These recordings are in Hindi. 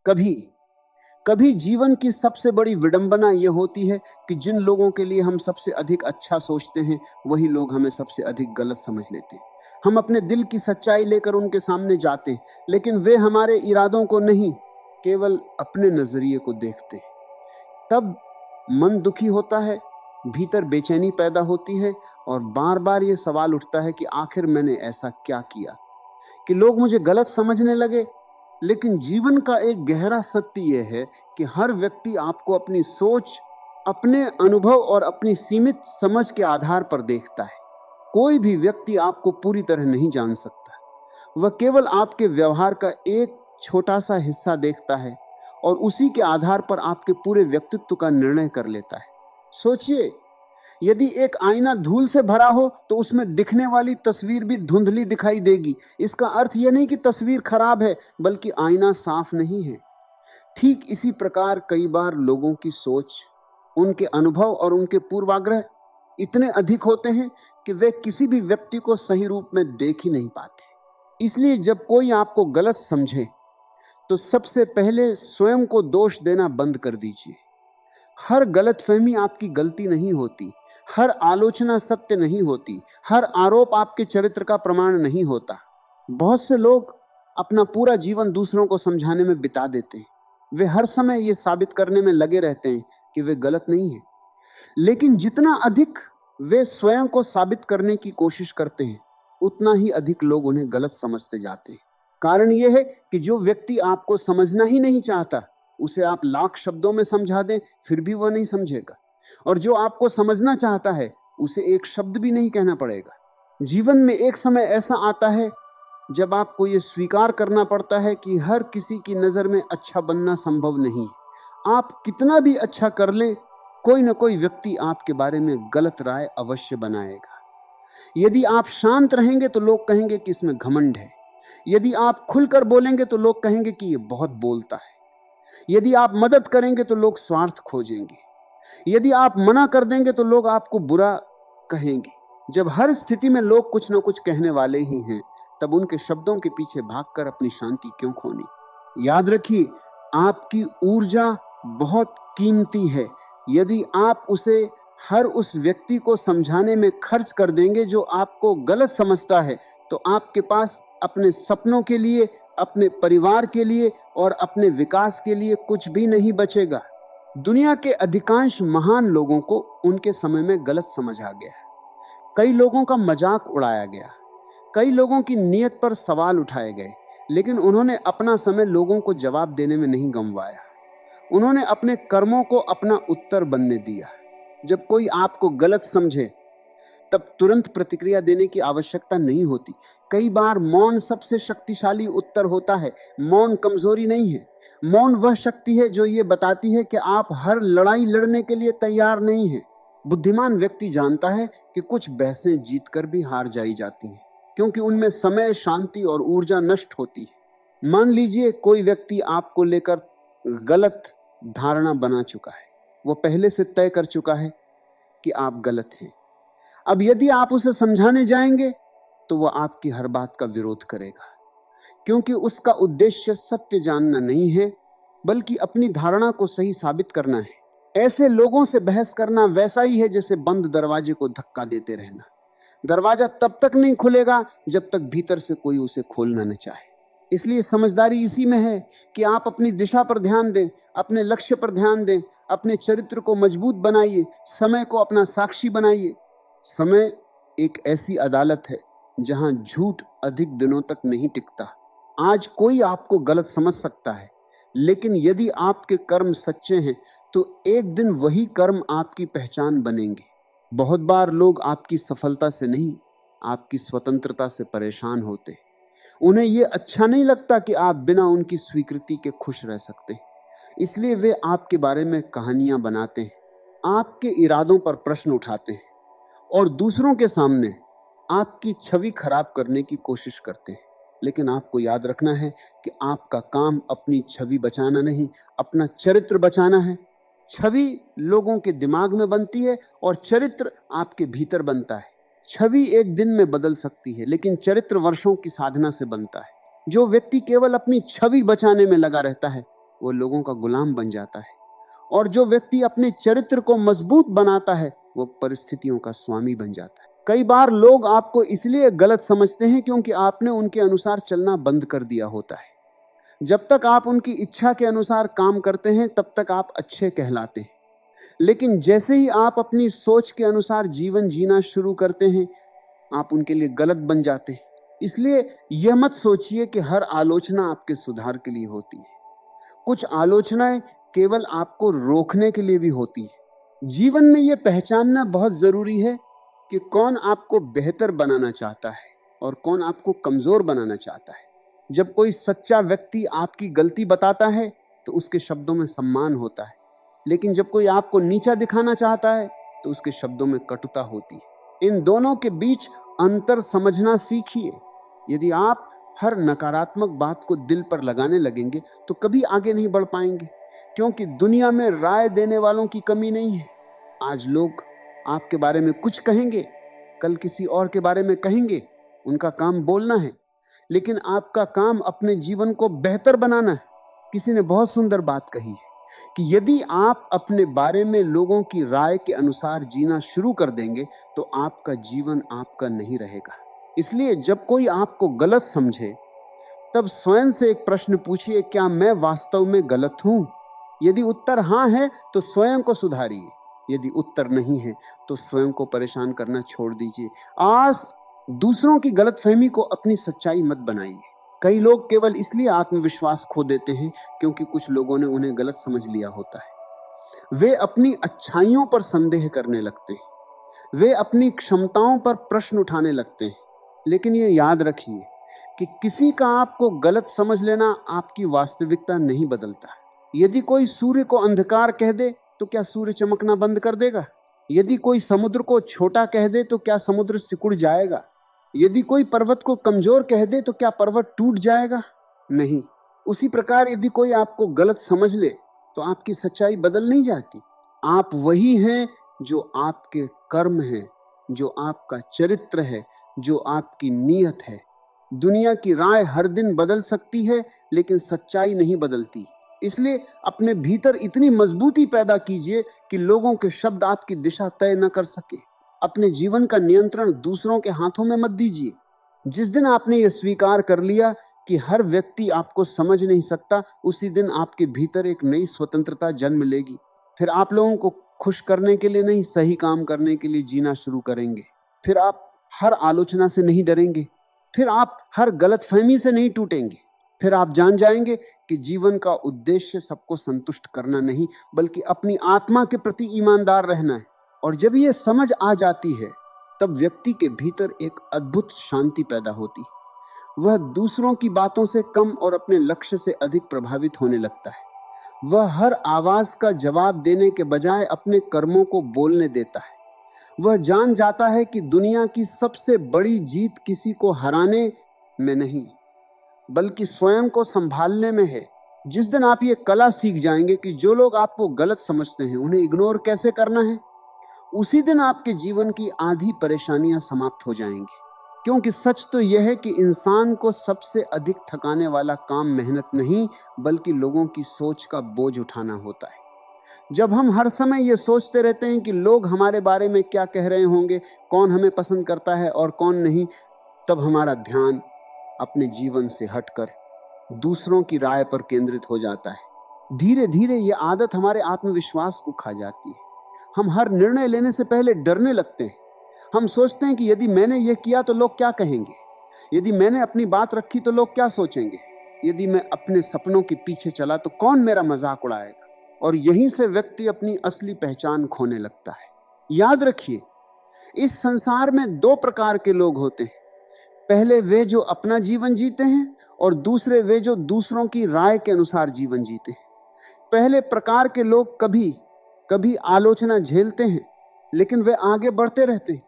कभी कभी जीवन की सबसे बड़ी विडंबना यह होती है कि जिन लोगों के लिए हम सबसे अधिक अच्छा सोचते हैं वही लोग हमें सबसे अधिक गलत समझ लेते हैं। हम अपने दिल की सच्चाई लेकर उनके सामने जाते हैं, लेकिन वे हमारे इरादों को नहीं, केवल अपने नजरिए को देखते हैं। तब मन दुखी होता है, भीतर बेचैनी पैदा होती है और बार बार यह सवाल उठता है कि आखिर मैंने ऐसा क्या किया कि लोग मुझे गलत समझने लगे। लेकिन जीवन का एक गहरा सत्य यह है कि हर व्यक्ति आपको अपनी सोच, अपने अनुभव और अपनी सीमित समझ के आधार पर देखता है। कोई भी व्यक्ति आपको पूरी तरह नहीं जान सकता। वह केवल आपके व्यवहार का एक छोटा सा हिस्सा देखता है और उसी के आधार पर आपके पूरे व्यक्तित्व का निर्णय कर लेता है। सोचिए, यदि एक आईना धूल से भरा हो तो उसमें दिखने वाली तस्वीर भी धुंधली दिखाई देगी। इसका अर्थ यह नहीं कि तस्वीर खराब है, बल्कि आईना साफ नहीं है। ठीक इसी प्रकार कई बार लोगों की सोच, उनके अनुभव और उनके पूर्वाग्रह इतने अधिक होते हैं कि वे किसी भी व्यक्ति को सही रूप में देख ही नहीं पाते। इसलिए जब कोई आपको गलत समझे तो सबसे पहले स्वयं को दोष देना बंद कर दीजिए। हर गलतफहमी आपकी गलती नहीं होती, हर आलोचना सत्य नहीं होती, हर आरोप आपके चरित्र का प्रमाण नहीं होता। बहुत से लोग अपना पूरा जीवन दूसरों को समझाने में बिता देते हैं। वे हर समय यह साबित करने में लगे रहते हैं कि वे गलत नहीं हैं। लेकिन जितना अधिक वे स्वयं को साबित करने की कोशिश करते हैं, उतना ही अधिक लोग उन्हें गलत समझते जाते हैं। कारण यह है कि जो व्यक्ति आपको समझना ही नहीं चाहता, उसे आप लाख शब्दों में समझा दें फिर भी वह नहीं समझेगा, और जो आपको समझना चाहता है उसे एक शब्द भी नहीं कहना पड़ेगा। जीवन में एक समय ऐसा आता है जब आपको यह स्वीकार करना पड़ता है कि हर किसी की नजर में अच्छा बनना संभव नहीं है। आप कितना भी अच्छा कर लें, कोई ना कोई व्यक्ति आपके बारे में गलत राय अवश्य बनाएगा। यदि आप शांत रहेंगे तो लोग कहेंगे कि इसमें घमंड है। यदि आप खुलकर बोलेंगे तो लोग कहेंगे कि यह बहुत बोलता है। यदि आप मदद करेंगे तो लोग स्वार्थ खोजेंगे। यदि आप मना कर देंगे तो लोग आपको बुरा कहेंगे। जब हर स्थिति में लोग कुछ ना कुछ कहने वाले ही हैं, तब उनके शब्दों के पीछे भागकर अपनी शांति क्यों खोनी। याद रखिए, आपकी ऊर्जा बहुत कीमती है। यदि आप उसे हर उस व्यक्ति को समझाने में खर्च कर देंगे जो आपको गलत समझता है, तो आपके पास अपने सपनों के लिए, अपने परिवार के लिए और अपने विकास के लिए कुछ भी नहीं बचेगा। दुनिया के अधिकांश महान लोगों को उनके समय में गलत समझ आ गया। कई लोगों का मजाक उड़ाया गया, कई लोगों की नीयत पर सवाल उठाए गए, लेकिन उन्होंने अपना समय लोगों को जवाब देने में नहीं गंवाया। उन्होंने अपने कर्मों को अपना उत्तर बनने दिया। जब कोई आपको गलत समझे तब तुरंत प्रतिक्रिया देने की आवश्यकता नहीं होती। कई बार मौन सबसे शक्तिशाली उत्तर होता है। मौन कमजोरी नहीं है, मौन वह शक्ति है जो ये बताती है कि आप हर लड़ाई लड़ने के लिए तैयार नहीं हैं। बुद्धिमान व्यक्ति जानता है कि कुछ बहसें जीतकर भी हार जाई जाती हैं, क्योंकि उनमें समय, शांति और ऊर्जा नष्ट होती है। मान लीजिए कोई व्यक्ति आपको लेकर गलत धारणा बना चुका है, वो पहले से तय कर चुका है कि आप गलत हैं। अब यदि आप उसे समझाने जाएंगे तो वह आपकी हर बात का विरोध करेगा, क्योंकि उसका उद्देश्य सत्य जानना नहीं है, बल्कि अपनी धारणा को सही साबित करना है। ऐसे लोगों से बहस करना वैसा ही है जैसे बंद दरवाजे को धक्का देते रहना। दरवाजा तब तक नहीं खुलेगा जब तक भीतर से कोई उसे खोलना न चाहे। इसलिए समझदारी इसी में है कि आप अपनी दिशा पर ध्यान दें, अपने लक्ष्य पर ध्यान दें, अपने चरित्र को मजबूत बनाइए, समय को अपना साक्षी बनाइए। समय एक ऐसी अदालत है जहां झूठ अधिक दिनों तक नहीं टिकता। आज कोई आपको गलत समझ सकता है, लेकिन यदि आपके कर्म सच्चे हैं तो एक दिन वही कर्म आपकी पहचान बनेंगे। बहुत बार लोग आपकी सफलता से नहीं, आपकी स्वतंत्रता से परेशान होते। उन्हें यह अच्छा नहीं लगता कि आप बिना उनकी स्वीकृति के खुश रह सकते, इसलिए वे आपके बारे में कहानियां बनाते हैं, आपके इरादों पर प्रश्न उठाते हैं और दूसरों के सामने आपकी छवि खराब करने की कोशिश करते हैं। लेकिन आपको याद रखना है कि आपका काम अपनी छवि बचाना नहीं, अपना चरित्र बचाना है। छवि लोगों के दिमाग में बनती है और चरित्र आपके भीतर बनता है। छवि एक दिन में बदल सकती है, लेकिन चरित्र वर्षों की साधना से बनता है। जो व्यक्ति केवल अपनी छवि बचाने में लगा रहता है, वो लोगों का गुलाम बन जाता है, और जो व्यक्ति अपने चरित्र को मजबूत बनाता है वो परिस्थितियों का स्वामी बन जाता है। कई बार लोग आपको इसलिए गलत समझते हैं क्योंकि आपने उनके अनुसार चलना बंद कर दिया होता है। जब तक आप उनकी इच्छा के अनुसार काम करते हैं तब तक आप अच्छे कहलाते हैं, लेकिन जैसे ही आप अपनी सोच के अनुसार जीवन जीना शुरू करते हैं आप उनके लिए गलत बन जाते हैं। इसलिए यह मत सोचिए कि हर आलोचना आपके सुधार के लिए होती है। कुछ आलोचनाएं केवल आपको रोकने के लिए भी होती है। जीवन में यह पहचानना बहुत जरूरी है कि कौन आपको बेहतर बनाना चाहता है और कौन आपको कमजोर बनाना चाहता है। जब कोई सच्चा व्यक्ति आपकी गलती बताता है तो उसके शब्दों में सम्मान होता है, लेकिन जब कोई आपको नीचा दिखाना चाहता है तो उसके शब्दों में कटुता होती है। इन दोनों के बीच अंतर समझना सीखिए। यदि आप हर नकारात्मक बात को दिल पर लगाने लगेंगे तो कभी आगे नहीं बढ़ पाएंगे, क्योंकि दुनिया में राय देने वालों की कमी नहीं है। आज लोग आपके बारे में कुछ कहेंगे, कल किसी और के बारे में कहेंगे। उनका काम बोलना है, लेकिन आपका काम अपने जीवन को बेहतर बनाना है। किसी ने बहुत सुंदर बात कही है कि यदि आप अपने बारे में लोगों की राय के अनुसार जीना शुरू कर देंगे तो आपका जीवन आपका नहीं रहेगा। इसलिए जब कोई आपको गलत समझे तब स्वयं से एक प्रश्न पूछिए, क्या मैं वास्तव में गलत हूं? यदि उत्तर हां है तो स्वयं को सुधारिए, यदि उत्तर नहीं है तो स्वयं को परेशान करना छोड़ दीजिए। आज दूसरों की गलतफहमी को अपनी सच्चाई मत बनाइए। कई लोग केवल इसलिए आत्मविश्वास खो देते हैं क्योंकि कुछ लोगों ने उन्हें गलत समझ लिया होता है। वे अपनी अच्छाइयों पर संदेह करने लगते हैं, वे अपनी क्षमताओं पर प्रश्न उठाने लगते हैं। लेकिन ये याद रखिए कि किसी का आपको गलत समझ लेना आपकी वास्तविकता नहीं बदलता। यदि कोई सूर्य को अंधकार कह दे तो क्या सूर्य चमकना बंद कर देगा? यदि कोई समुद्र को छोटा कह दे तो क्या समुद्र सिकुड़ जाएगा? यदि कोई पर्वत को कमजोर कह दे तो क्या पर्वत टूट जाएगा? नहीं। उसी प्रकार यदि कोई आपको गलत समझ ले तो आपकी सच्चाई बदल नहीं जाती। आप वही हैं जो आपके कर्म हैं, जो आपका चरित्र है, जो आपकी नीयत है। दुनिया की राय हर दिन बदल सकती है लेकिन सच्चाई नहीं बदलती। इसलिए अपने भीतर इतनी मजबूती पैदा कीजिए कि लोगों के शब्द आपकी दिशा तय न कर सके। अपने जीवन का नियंत्रण दूसरों के हाथों में मत दीजिए। जिस दिन आपने यह स्वीकार कर लिया कि हर व्यक्ति आपको समझ नहीं सकता, उसी दिन आपके भीतर एक नई स्वतंत्रता जन्म लेगी। फिर आप लोगों को खुश करने के लिए नहीं, सही काम करने के लिए जीना शुरू करेंगे। फिर आप हर आलोचना से नहीं डरेंगे, फिर आप हर गलतफहमी से नहीं टूटेंगे। फिर आप जान जाएंगे कि जीवन का उद्देश्य सबको संतुष्ट करना नहीं बल्कि अपनी आत्मा के प्रति ईमानदार रहना है। और जब यह समझ आ जाती है तब व्यक्ति के भीतर एक अद्भुत शांति पैदा होती है। वह दूसरों की बातों से कम और अपने लक्ष्य से अधिक प्रभावित होने लगता है। वह हर आवाज का जवाब देने के बजाय अपने कर्मों को बोलने देता है। वह जान जाता है कि दुनिया की सबसे बड़ी जीत किसी को हराने में नहीं बल्कि स्वयं को संभालने में है। जिस दिन आप ये कला सीख जाएंगे कि जो लोग आपको गलत समझते हैं उन्हें इग्नोर कैसे करना है, उसी दिन आपके जीवन की आधी परेशानियां समाप्त हो जाएंगी। क्योंकि सच तो यह है कि इंसान को सबसे अधिक थकाने वाला काम मेहनत नहीं बल्कि लोगों की सोच का बोझ उठाना होता है। जब हम हर समय ये सोचते रहते हैं कि लोग हमारे बारे में क्या कह रहे होंगे, कौन हमें पसंद करता है और कौन नहीं, तब हमारा ध्यान अपने जीवन से हटकर दूसरों की राय पर केंद्रित हो जाता है। धीरे धीरे ये आदत हमारे आत्मविश्वास को खा जाती है। हम हर निर्णय लेने से पहले डरने लगते हैं। हम सोचते हैं कि यदि मैंने ये किया तो लोग क्या कहेंगे, यदि मैंने अपनी बात रखी तो लोग क्या सोचेंगे, यदि मैं अपने सपनों के पीछे चला तो कौन मेरा मजाक उड़ाएगा। और यहीं से व्यक्ति अपनी असली पहचान खोने लगता है। याद रखिए, इस संसार में दो प्रकार के लोग होते हैं। पहले वे जो अपना जीवन जीते हैं और दूसरे वे जो दूसरों की राय के अनुसार जीवन जीते हैं। पहले प्रकार के लोग कभी कभी आलोचना झेलते हैं लेकिन वे आगे बढ़ते रहते हैं।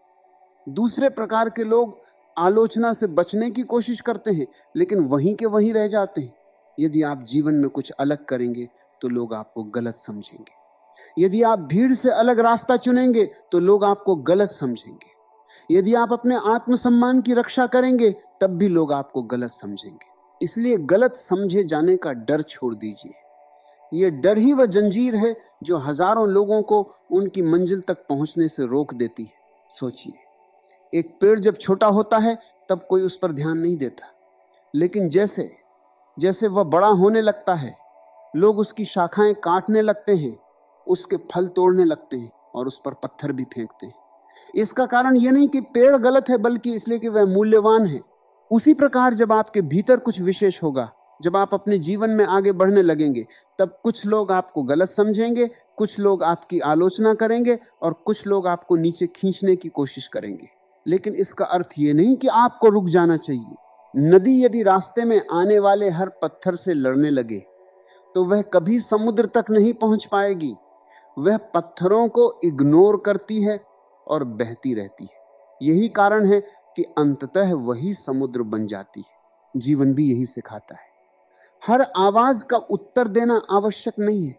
दूसरे प्रकार के लोग आलोचना से बचने की कोशिश करते हैं लेकिन वहीं के वहीं रह जाते हैं। यदि आप जीवन में कुछ अलग करेंगे तो लोग आपको गलत समझेंगे। यदि आप भीड़ से अलग रास्ता चुनेंगे तो लोग आपको गलत समझेंगे। यदि आप अपने आत्मसम्मान की रक्षा करेंगे तब भी लोग आपको गलत समझेंगे। इसलिए गलत समझे जाने का डर छोड़ दीजिए। ये डर ही वह जंजीर है जो हजारों लोगों को उनकी मंजिल तक पहुंचने से रोक देती है। सोचिए, एक पेड़ जब छोटा होता है तब कोई उस पर ध्यान नहीं देता, लेकिन जैसे जैसे वह बड़ा होने लगता है, लोग उसकी शाखाएं काटने लगते हैं, उसके फल तोड़ने लगते हैं और उस पर पत्थर भी फेंकते हैं। इसका कारण यह नहीं कि पेड़ गलत है, बल्कि इसलिए कि वह मूल्यवान है। उसी प्रकार जब आपके भीतर कुछ विशेष होगा, जब आप अपने जीवन में आगे बढ़ने लगेंगे, तब कुछ लोग आपको गलत समझेंगे, कुछ लोग आपकी आलोचना करेंगे और कुछ लोग आपको नीचे खींचने की कोशिश करेंगे। लेकिन इसका अर्थ यह नहीं कि आपको रुक जाना चाहिए। नदी यदि रास्ते में आने वाले हर पत्थर से लड़ने लगे तो वह कभी समुद्र तक नहीं पहुंच पाएगी। वह पत्थरों को इग्नोर करती है और बहती रहती है। यही कारण है कि अंततः वही समुद्र बन जाती है। जीवन भी यही सिखाता है। हर आवाज का उत्तर देना आवश्यक नहीं है,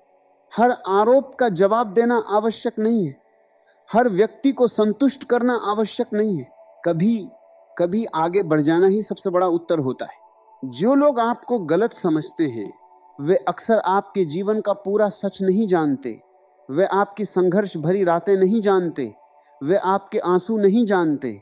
हर आरोप का जवाब देना आवश्यक नहीं है, हर व्यक्ति को संतुष्ट करना आवश्यक नहीं है। कभी कभी आगे बढ़ जाना ही सबसे बड़ा उत्तर होता है। जो लोग आपको गलत समझते हैं वे अक्सर आपके जीवन का पूरा सच नहीं जानते। वे आपकी संघर्ष भरी रातें नहीं जानते, वे आपके आंसू नहीं जानते,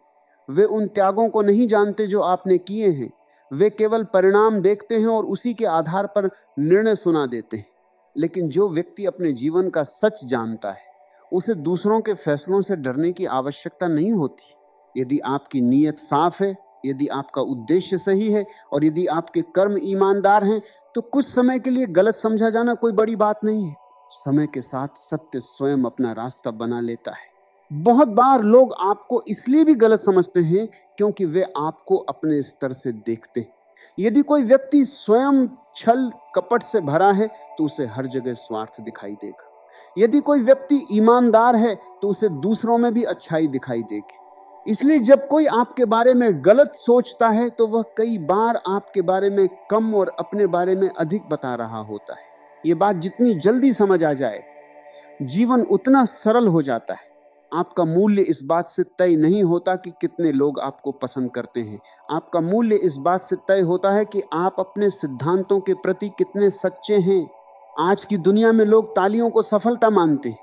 वे उन त्यागों को नहीं जानते जो आपने किए हैं। वे केवल परिणाम देखते हैं और उसी के आधार पर निर्णय सुना देते हैं। लेकिन जो व्यक्ति अपने जीवन का सच जानता है, उसे दूसरों के फैसलों से डरने की आवश्यकता नहीं होती। यदि आपकी नीयत साफ है, यदि आपका उद्देश्य सही है और यदि आपके कर्म ईमानदार हैं, तो कुछ समय के लिए गलत समझा जाना कोई बड़ी बात नहीं है। समय के साथ सत्य स्वयं अपना रास्ता बना लेता है। बहुत बार लोग आपको इसलिए भी गलत समझते हैं क्योंकि वे आपको अपने स्तर से देखते हैं। यदि कोई व्यक्ति स्वयं छल कपट से भरा है तो उसे हर जगह स्वार्थ दिखाई देगा। यदि कोई व्यक्ति ईमानदार है तो उसे दूसरों में भी अच्छाई दिखाई देगी। इसलिए जब कोई आपके बारे में गलत सोचता है तो वह कई बार आपके बारे में कम और अपने बारे में अधिक बता रहा होता है। ये बात जितनी जल्दी समझ आ जाए, जीवन उतना सरल हो जाता है। आपका मूल्य इस बात से तय नहीं होता कि कितने लोग आपको पसंद करते हैं। आपका मूल्य इस बात से तय होता है कि आप अपने सिद्धांतों के प्रति कितने सच्चे हैं। आज की दुनिया में लोग तालियों को सफलता मानते हैं,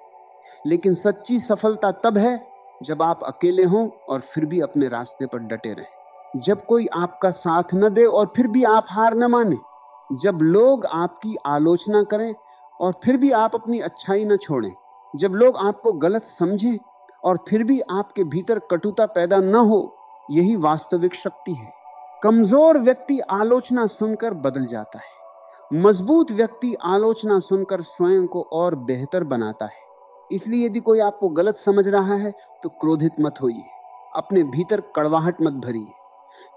लेकिन सच्ची सफलता तब है जब आप अकेले हों और फिर भी अपने रास्ते पर डटे रहें, जब कोई आपका साथ न दे और फिर भी आप हार न माने, जब लोग आपकी आलोचना करें और फिर भी आप अपनी अच्छाई न छोड़ें, जब लोग आपको गलत समझें और फिर भी आपके भीतर कटुता पैदा न हो। यही वास्तविक शक्ति है। कमजोर व्यक्ति आलोचना सुनकर बदल जाता है, मजबूत व्यक्ति आलोचना सुनकर स्वयं को और बेहतर बनाता है। इसलिए यदि कोई आपको गलत समझ रहा है तो क्रोधित मत होइए, अपने भीतर कड़वाहट मत भरिए,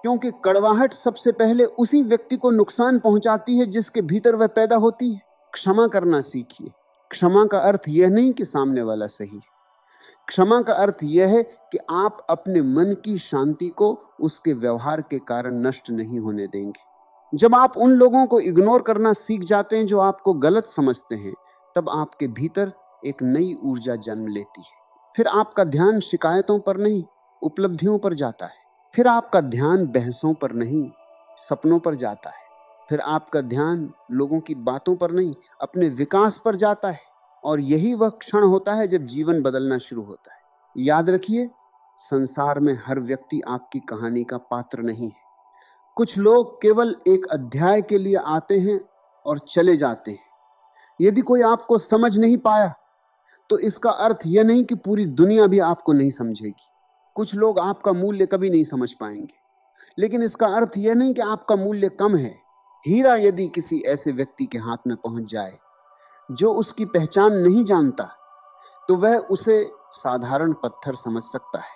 क्योंकि कड़वाहट सबसे पहले उसी व्यक्ति को नुकसान पहुंचाती है जिसके भीतर वह पैदा होती है। क्षमा करना सीखिए। क्षमा का अर्थ यह नहीं कि सामने वाला सही है। क्षमा का अर्थ यह है कि आप अपने मन की शांति को उसके व्यवहार के कारण नष्ट नहीं होने देंगे। जब आप उन लोगों को इग्नोर करना सीख जाते हैं जो आपको गलत समझते हैं, तब आपके भीतर एक नई ऊर्जा जन्म लेती है। फिर आपका ध्यान शिकायतों पर नहीं, उपलब्धियों पर जाता है। फिर आपका ध्यान बहसों पर नहीं, सपनों पर जाता है। फिर आपका ध्यान लोगों की बातों पर नहीं, अपने विकास पर जाता है। और यही वह क्षण होता है जब जीवन बदलना शुरू होता है। याद रखिए, संसार में हर व्यक्ति आपकी कहानी का पात्र नहीं है। कुछ लोग केवल एक अध्याय के लिए आते हैं और चले जाते हैं। यदि कोई आपको समझ नहीं पाया तो इसका अर्थ यह नहीं कि पूरी दुनिया भी आपको नहीं समझेगी। कुछ लोग आपका मूल्य कभी नहीं समझ पाएंगे, लेकिन इसका अर्थ यह नहीं कि आपका मूल्य कम है। हीरा यदि किसी ऐसे व्यक्ति के हाथ में पहुंच जाए जो उसकी पहचान नहीं जानता, तो वह उसे साधारण पत्थर समझ सकता है,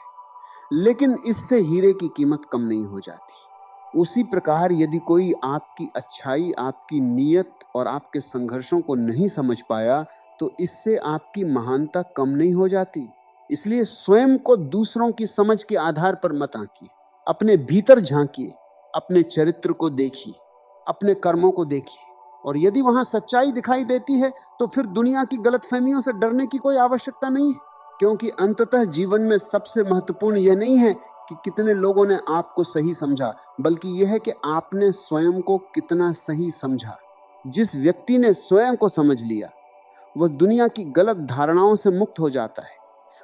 लेकिन इससे हीरे की कीमत कम नहीं हो जाती। उसी प्रकार यदि कोई आपकी अच्छाई, आपकी नीयत और आपके संघर्षों को नहीं समझ पाया, तो इससे आपकी महानता कम नहीं हो जाती। इसलिए स्वयं को दूसरों की समझ के आधार पर मत आंकिए। अपने भीतर झांकिए, अपने चरित्र को देखिए, अपने कर्मों को देखिए, और यदि वहां सच्चाई दिखाई देती है तो फिर दुनिया की गलतफहमियों से डरने की कोई आवश्यकता नहीं है। क्योंकि अंततः जीवन में सबसे महत्वपूर्ण यह नहीं है कि कितने लोगों ने आपको सही समझा, बल्कि यह है कि आपने स्वयं को कितना सही समझा। जिस व्यक्ति ने स्वयं को समझ लिया वह दुनिया की गलत धारणाओं से मुक्त हो जाता है।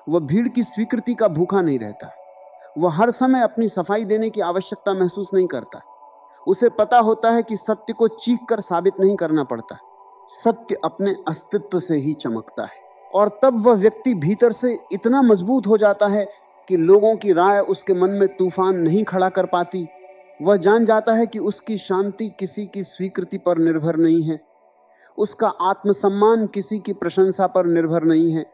वह भीड़ की स्वीकृति का भूखा नहीं रहता। वह हर समय अपनी सफाई देने की आवश्यकता महसूस नहीं करता। उसे पता होता है कि सत्य को चीख कर साबित नहीं करना पड़ता, सत्य अपने अस्तित्व से ही चमकता है। और तब वह व्यक्ति भीतर से इतना मजबूत हो जाता है कि लोगों की राय उसके मन में तूफान नहीं खड़ा कर पाती। वह जान जाता है कि उसकी शांति किसी की स्वीकृति पर निर्भर नहीं है, उसका आत्मसम्मान किसी की प्रशंसा पर निर्भर नहीं है,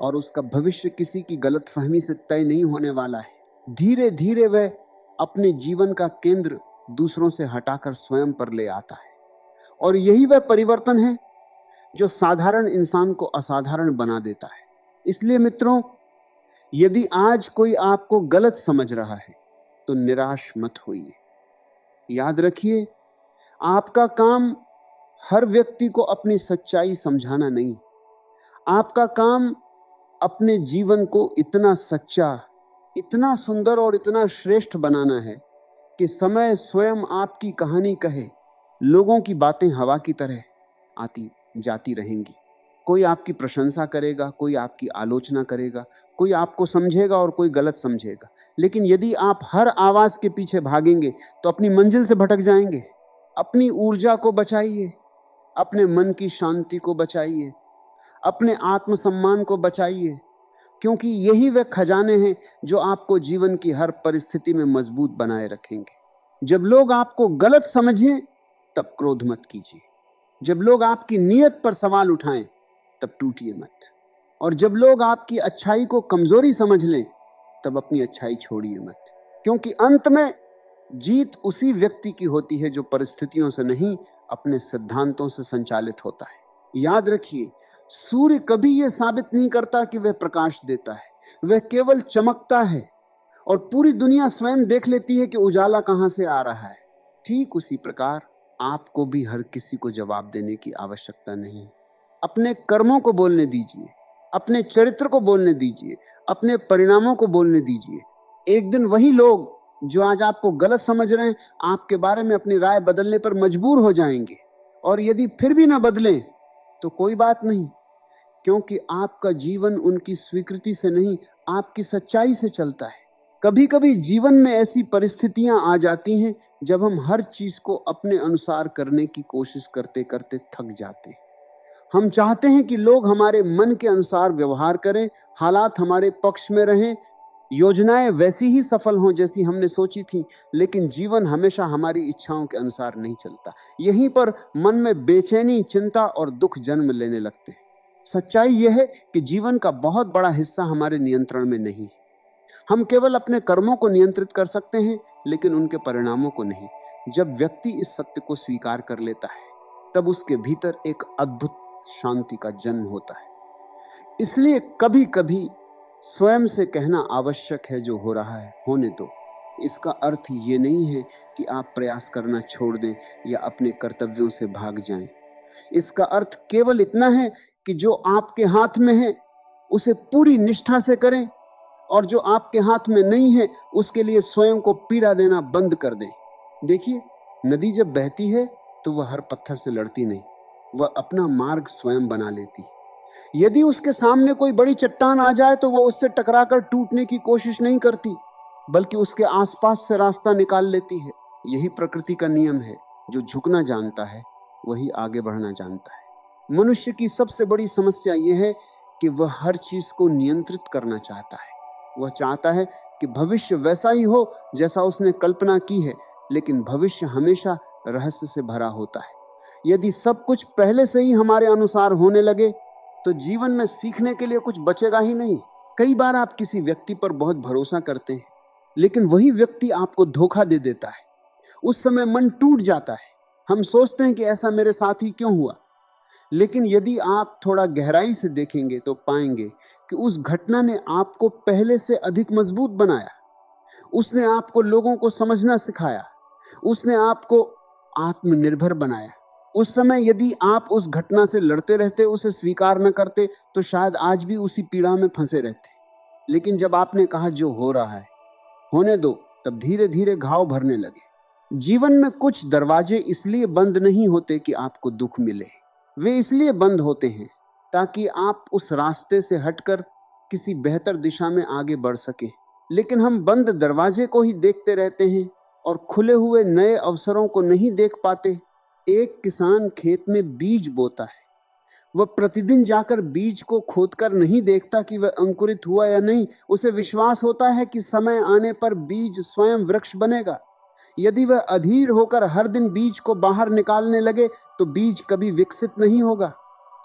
और उसका भविष्य किसी की गलतफहमी से तय नहीं होने वाला है। धीरे धीरे वह अपने जीवन का केंद्र दूसरों से हटाकर स्वयं पर ले आता है। और यही वह परिवर्तन है जो साधारण इंसान को असाधारण बना देता है। इसलिए मित्रों, यदि आज कोई आपको गलत समझ रहा है तो निराश मत होइए। याद रखिए, आपका काम हर व्यक्ति को अपनी सच्चाई समझाना नहीं। आपका काम अपने जीवन को इतना सच्चा, इतना सुंदर और इतना श्रेष्ठ बनाना है कि समय स्वयं आपकी कहानी कहे। लोगों की बातें हवा की तरह आती जाती रहेंगी। कोई आपकी प्रशंसा करेगा, कोई आपकी आलोचना करेगा, कोई आपको समझेगा और कोई गलत समझेगा। लेकिन यदि आप हर आवाज के पीछे भागेंगे तो अपनी मंजिल से भटक जाएंगे। अपनी ऊर्जा को बचाइए, अपने मन की शांति को बचाइए, अपने आत्मसम्मान को बचाइए, क्योंकि यही वे खजाने हैं जो आपको जीवन की हर परिस्थिति में मजबूत बनाए रखेंगे। जब लोग आपको गलत समझें तब क्रोध मत कीजिए। जब लोग आपकी नीयत पर सवाल उठाएं तब टूटिए मत। और जब लोग आपकी अच्छाई को कमजोरी समझ लें तब अपनी अच्छाई छोड़िए मत, क्योंकि अंत में जीत उसी व्यक्ति की होती है जो परिस्थितियों से नहीं, अपने सिद्धांतों से संचालित होता है। याद रखिए, सूर्य कभी यह साबित नहीं करता कि वह प्रकाश देता है, वह केवल चमकता है और पूरी दुनिया स्वयं देख लेती है कि उजाला कहां से आ रहा है। ठीक उसी प्रकार आपको भी हर किसी को जवाब देने की आवश्यकता नहीं। अपने कर्मों को बोलने दीजिए, अपने चरित्र को बोलने दीजिए, अपने परिणामों को बोलने दीजिए। एक दिन वही लोग जो आज आपको गलत समझ रहे हैं, आपके बारे में अपनी राय बदलने पर मजबूर हो जाएंगे। और यदि फिर भी ना बदलें तो कोई बात नहीं, क्योंकि आपका जीवन उनकी स्वीकृति से नहीं, आपकी सच्चाई से चलता है। कभी कभी जीवन में ऐसी परिस्थितियां आ जाती हैं जब हम हर चीज को अपने अनुसार करने की कोशिश करते करते थक जाते हैं। हम चाहते हैं कि लोग हमारे मन के अनुसार व्यवहार करें, हालात हमारे पक्ष में रहें, योजनाएं वैसी ही सफल हों जैसी हमने सोची थी। लेकिन जीवन हमेशा हमारी इच्छाओं के अनुसार नहीं चलता। यहीं पर मन में बेचैनी, चिंता और दुख जन्म लेने लगते हैं। सच्चाई यह है कि जीवन का बहुत बड़ा हिस्सा हमारे नियंत्रण में नहीं है। हम केवल अपने कर्मों को नियंत्रित कर सकते हैं, लेकिन उनके परिणामों को नहीं। जब व्यक्ति इस सत्य को स्वीकार कर लेता है तब उसके भीतर एक अद्भुत शांति का जन्म होता है। इसलिए कभी कभी स्वयं से कहना आवश्यक है, जो हो रहा है होने दो। इसका अर्थ ये नहीं है कि आप प्रयास करना छोड़ दें या अपने कर्तव्यों से भाग जाएं। इसका अर्थ केवल इतना है कि जो आपके हाथ में है उसे पूरी निष्ठा से करें, और जो आपके हाथ में नहीं है उसके लिए स्वयं को पीड़ा देना बंद कर दें। देखिए, नदी जब बहती है तो वह हर पत्थर से लड़ती नहीं, वह अपना मार्ग स्वयं बना लेती। यदि उसके सामने कोई बड़ी चट्टान आ जाए तो वह उससे टकराकर टूटने की कोशिश नहीं करती, बल्कि उसके आसपास से रास्ता निकाल लेती है। यही प्रकृति का नियम है। जो झुकना जानता है वही आगे बढ़ना जानता है। मनुष्य की सबसे बड़ी समस्या यह है कि वह हर चीज को नियंत्रित करना चाहता है। वह चाहता है कि भविष्य वैसा ही हो जैसा उसने कल्पना की है, लेकिन भविष्य हमेशा रहस्य से भरा होता है। यदि सब कुछ पहले से ही हमारे अनुसार होने लगे तो जीवन में सीखने के लिए कुछ बचेगा ही नहीं। कई बार आप किसी व्यक्ति पर बहुत भरोसा करते हैं, लेकिन वही व्यक्ति आपको धोखा दे देता है। उस समय मन टूट जाता है। हम सोचते हैं कि ऐसा मेरे साथ ही क्यों हुआ। लेकिन यदि आप थोड़ा गहराई से देखेंगे तो पाएंगे कि उस घटना ने आपको पहले से अधिक मजबूत बनाया। उसने आपको लोगों को समझना सिखाया, उसने आपको आत्मनिर्भर बनाया। उस समय यदि आप उस घटना से लड़ते रहते, उसे स्वीकार न करते, तो शायद आज भी उसी पीड़ा में फंसे रहते। लेकिन जब आपने कहा जो हो रहा है होने दो, तब धीरे धीरे घाव भरने लगे। जीवन में कुछ दरवाजे इसलिए बंद नहीं होते कि आपको दुख मिले, वे इसलिए बंद होते हैं ताकि आप उस रास्ते से हटकर किसी बेहतर दिशा में आगे बढ़ सके। लेकिन हम बंद दरवाजे को ही देखते रहते हैं और खुले हुए नए अवसरों को नहीं देख पाते। एक किसान खेत में बीज बोता है, वह प्रतिदिन जाकर बीज को खोदकर नहीं देखता कि वह अंकुरित हुआ या नहीं। उसे विश्वास होता है कि समय आने पर बीज स्वयं वृक्ष बनेगा। यदि वह अधीर होकर हर दिन बीज को बाहर निकालने लगे तो बीज कभी विकसित नहीं होगा।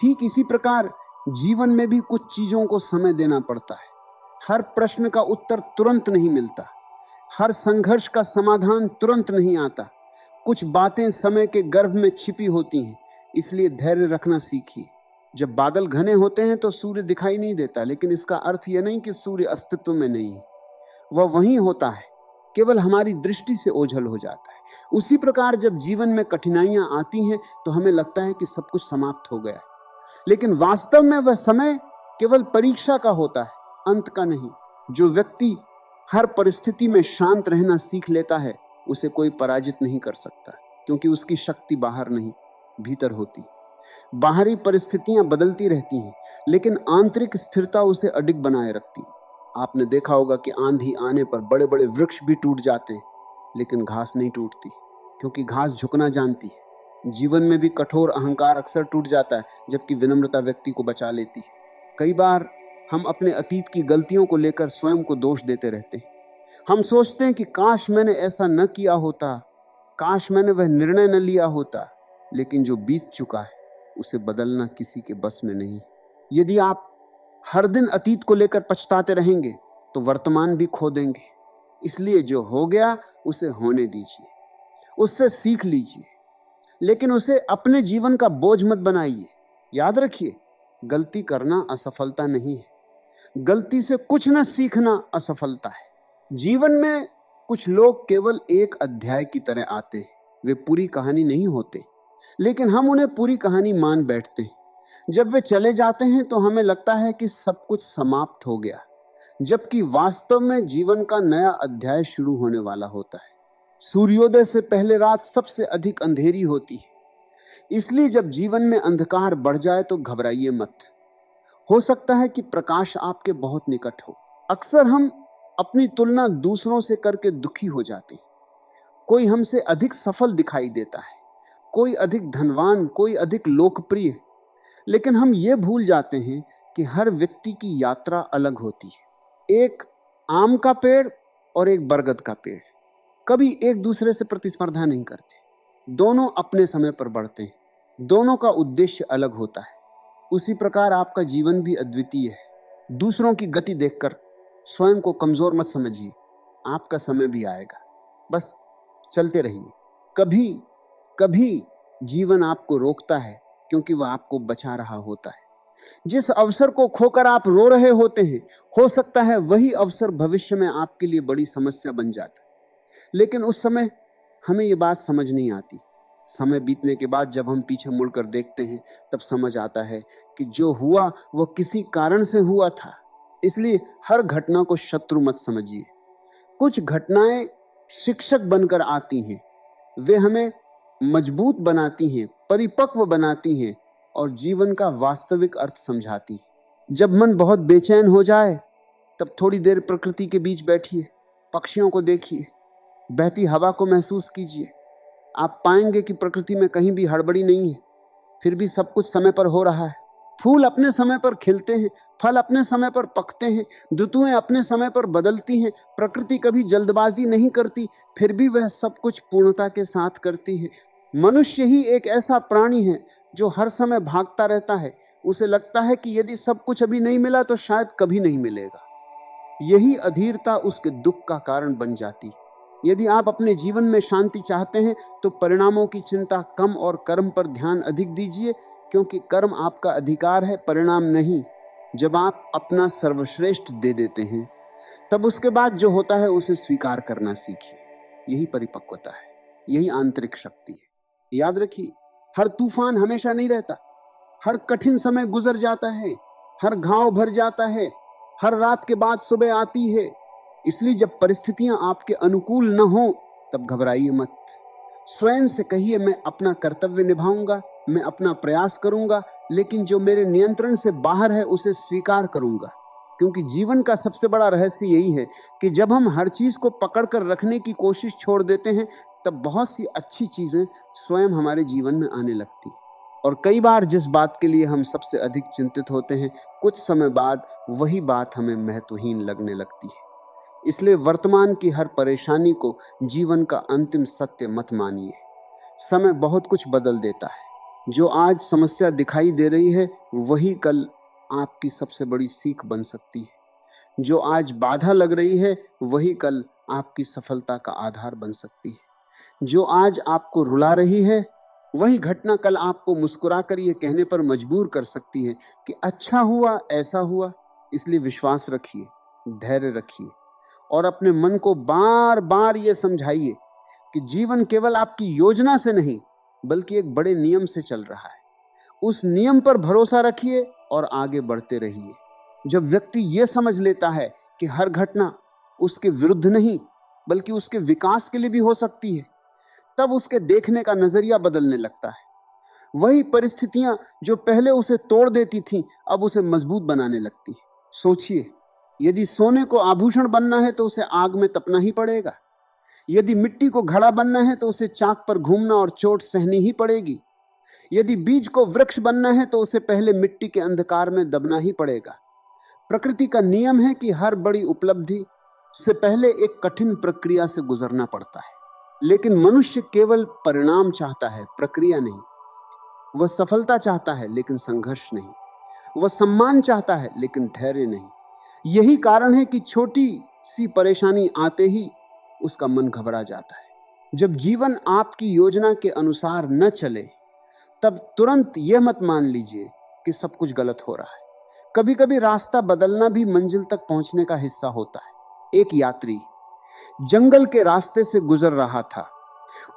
ठीक इसी प्रकार जीवन में भी कुछ चीजों को समय देना पड़ता है। हर प्रश्न का उत्तर तुरंत नहीं मिलता, हर संघर्ष का समाधान तुरंत नहीं आता। कुछ बातें समय के गर्भ में छिपी होती हैं, इसलिए धैर्य रखना सीखिए। जब बादल घने होते हैं तो सूर्य दिखाई नहीं देता, लेकिन इसका अर्थ यह नहीं कि सूर्य अस्तित्व में नहीं है, वह वहीं होता है, केवल हमारी दृष्टि से ओझल हो जाता है। उसी प्रकार जब जीवन में कठिनाइयां आती हैं तो हमें लगता है कि सब कुछ समाप्त हो गया है, लेकिन वास्तव में वह समय केवल परीक्षा का होता है, अंत का नहीं। जो व्यक्ति हर परिस्थिति में शांत रहना सीख लेता है उसे कोई पराजित नहीं कर सकता, क्योंकि उसकी शक्ति बाहर नहीं भीतर होती। बाहरी परिस्थितियां बदलती रहती हैं, लेकिन आंतरिक स्थिरता उसे अडिग बनाए रखती। आपने देखा होगा कि आंधी आने पर बड़े बड़े वृक्ष भी टूट जाते हैं, लेकिन घास नहीं टूटती, क्योंकि घास झुकना जानती है। जीवन में भी कठोर अहंकार अक्सर टूट जाता है, जबकि विनम्रता व्यक्ति को बचा लेती है। कई बार हम अपने अतीत की गलतियों को लेकर स्वयं को दोष देते रहते हैं। हम सोचते हैं कि काश मैंने ऐसा न किया होता, काश मैंने वह निर्णय न लिया होता। लेकिन जो बीत चुका है उसे बदलना किसी के बस में नहीं। यदि आप हर दिन अतीत को लेकर पछताते रहेंगे तो वर्तमान भी खो देंगे। इसलिए जो हो गया उसे होने दीजिए, उससे सीख लीजिए, लेकिन उसे अपने जीवन का बोझ मत बनाइए। याद रखिए, गलती करना असफलता नहीं है, गलती से कुछ न सीखना असफलता है। जीवन में कुछ लोग केवल एक अध्याय की तरह आते हैं, वे पूरी कहानी नहीं होते, लेकिन हम उन्हें पूरी कहानी मान बैठते हैं। जब वे चले जाते हैं तो हमें लगता है कि सब कुछ समाप्त हो गया, जबकि वास्तव में जीवन का नया अध्याय शुरू होने वाला होता है। सूर्योदय से पहले रात सबसे अधिक अंधेरी होती है, इसलिए जब जीवन में अंधकार बढ़ जाए तो घबराइए मत। हो सकता है कि प्रकाश आपके बहुत निकट हो। अक्सर हम अपनी तुलना दूसरों से करके दुखी हो जाते हैं। कोई हमसे अधिक सफल दिखाई देता है, कोई अधिक धनवान, कोई अधिक लोकप्रिय, लेकिन हम ये भूल जाते हैं कि हर व्यक्ति की यात्रा अलग होती है। एक आम का पेड़ और एक बरगद का पेड़ कभी एक दूसरे से प्रतिस्पर्धा नहीं करते, दोनों अपने समय पर बढ़ते हैं, दोनों का उद्देश्य अलग होता है। उसी प्रकार आपका जीवन भी अद्वितीय है। दूसरों की गति देखकर स्वयं को कमजोर मत समझिए, आपका समय भी आएगा, बस चलते रहिए। कभी कभी जीवन आपको रोकता है क्योंकि वह आपको बचा रहा होता है। जिस अवसर को खोकर आप रो रहे होते हैं, हो सकता है वही अवसर भविष्य में आपके लिए बड़ी समस्या बन जाता है, लेकिन उस समय हमें ये बात समझ नहीं आती। समय बीतने के बाद जब हम पीछे मुड़कर देखते हैं तब समझ आता है कि जो हुआ वो किसी कारण से हुआ था। इसलिए हर घटना को शत्रु मत समझिए। कुछ घटनाएं शिक्षक बनकर आती हैं, वे हमें मजबूत बनाती हैं, परिपक्व बनाती हैं और जीवन का वास्तविक अर्थ समझाती हैं। जब मन बहुत बेचैन हो जाए तब थोड़ी देर प्रकृति के बीच बैठिए, पक्षियों को देखिए, बहती हवा को महसूस कीजिए। आप पाएंगे कि प्रकृति में कहीं भी हड़बड़ी नहीं है, फिर भी सब कुछ समय पर हो रहा है। फूल अपने समय पर खिलते हैं, फल अपने समय पर पकते हैं, ऋतुएं अपने समय पर बदलती हैं। प्रकृति कभी जल्दबाजी नहीं करती, फिर भी वह सब कुछ पूर्णता के साथ करती है। मनुष्य ही एक ऐसा प्राणी है जो हर समय भागता रहता है। उसे लगता है कि यदि सब कुछ अभी नहीं मिला तो शायद कभी नहीं मिलेगा। यही अधीरता उसके दुख का कारण बन जाती। यदि आप अपने जीवन में शांति चाहते हैं तो परिणामों की चिंता कम और कर्म पर ध्यान अधिक दीजिए, क्योंकि कर्म आपका अधिकार है, परिणाम नहीं। जब आप अपना सर्वश्रेष्ठ दे देते हैं तब उसके बाद जो होता है उसे स्वीकार करना सीखिए। यही परिपक्वता है, यही आंतरिक शक्ति है। याद रखिए, हर तूफान हमेशा नहीं रहता, हर कठिन समय गुजर जाता है, हर घाव भर जाता है, हर रात के बाद सुबह आती है। इसलिए जब परिस्थितियां आपके अनुकूल न हो तब घबराइए मत। स्वयं से कहिए, मैं अपना कर्तव्य निभाऊंगा, मैं अपना प्रयास करूंगा, लेकिन जो मेरे नियंत्रण से बाहर है उसे स्वीकार करूंगा। क्योंकि जीवन का सबसे बड़ा रहस्य यही है कि जब हम हर चीज को पकड़ कर रखने की कोशिश छोड़ देते हैं, तब बहुत सी अच्छी चीजें स्वयं हमारे जीवन में आने लगती। और कई बार जिस बात के लिए हम सबसे अधिक चिंतित होते हैं, कुछ समय बाद वही बात हमें महत्वहीन लगने लगती है। इसलिए वर्तमान की हर परेशानी को जीवन का अंतिम सत्य मत मानिए। समय बहुत कुछ बदल देता है। जो आज समस्या दिखाई दे रही है, वही कल आपकी सबसे बड़ी सीख बन सकती है। जो आज बाधा लग रही है, वही कल आपकी सफलता का आधार बन सकती है। जो आज आपको रुला रही है, वही घटना कल आपको मुस्कुराकर यह कहने पर मजबूर कर सकती है कि अच्छा हुआ, ऐसा हुआ। इसलिए विश्वास रखिए, धैर्य रखिए और अपने मन को बार बार यह समझाइए कि जीवन केवल आपकी योजना से नहीं, बल्कि एक बड़े नियम से चल रहा है। उस नियम पर भरोसा रखिए और आगे बढ़ते रहिए। जब व्यक्ति यह समझ लेता है कि हर घटना उसके विरुद्ध नहीं, बल्कि उसके विकास के लिए भी हो सकती है, तब उसके देखने का नजरिया बदलने लगता है। वही परिस्थितियां जो पहले उसे तोड़ देती थीं, अब उसे मजबूत बनाने लगती हैं। सोचिए, यदि सोने को आभूषण बनना है तो उसे आग में तपना ही पड़ेगा। यदि मिट्टी को घड़ा बनना है तो उसे चाक पर घूमना और चोट सहनी ही पड़ेगी। यदि बीज को वृक्ष बनना है तो उसे पहले मिट्टी के अंधकार में दबना ही पड़ेगा। प्रकृति का नियम है कि हर बड़ी उपलब्धि से पहले एक कठिन प्रक्रिया से गुजरना पड़ता है। लेकिन मनुष्य केवल परिणाम चाहता है, प्रक्रिया नहीं। वह सफलता चाहता है लेकिन संघर्ष नहीं। वह सम्मान चाहता है लेकिन धैर्य नहीं। यही कारण है कि छोटी सी परेशानी आते ही उसका मन घबरा जाता है। जब जीवन आपकी योजना के अनुसार न चले, तब तुरंत यह मत मान लीजिए कि सब कुछ गलत हो रहा है। कभी कभी रास्ता बदलना भी मंजिल तक पहुंचने का हिस्सा होता है। एक यात्री जंगल के रास्ते से गुजर रहा था।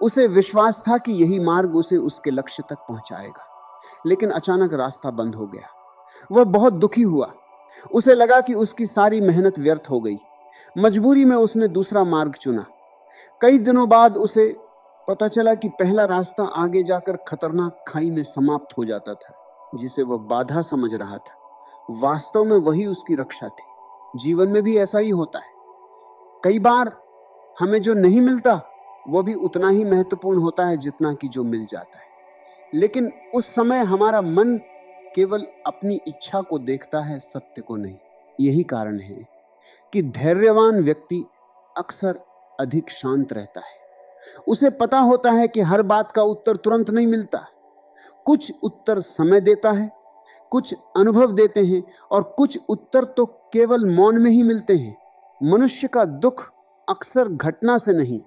उसे विश्वास था कि यही मार्ग उसे उसके लक्ष्य तक पहुंचाएगा, लेकिन अचानक रास्ता बंद हो गया। वह बहुत दुखी हुआ। उसे लगा कि उसकी सारी मेहनत व्यर्थ हो गई। मजबूरी में उसने दूसरा मार्ग चुना। कई दिनों बाद उसे पता चला कि पहला रास्ता आगे जाकर खतरनाक खाई में समाप्त हो जाता था, जिसे वह बाधा समझ रहा था। वास्तव में वही उसकी रक्षा थी। जीवन में भी ऐसा ही होता है। कई बार हमें जो नहीं मिलता वो भी उतना ही महत्वपूर्ण होता है जितना कि जो मिल जाता है। लेकिन उस समय हमारा मन केवल अपनी इच्छा को देखता है, सत्य को नहीं। यही कारण है कि धैर्यवान व्यक्ति अक्सर अधिक शांत रहता है। उसे पता होता है कि हर बात का उत्तर तुरंत नहीं मिलता। कुछ उत्तर समय देता है, कुछ अनुभव देते हैं, और कुछ उत्तर तो केवल मौन में ही मिलते हैं। मनुष्य का दुख अक्सर घटना से नहीं,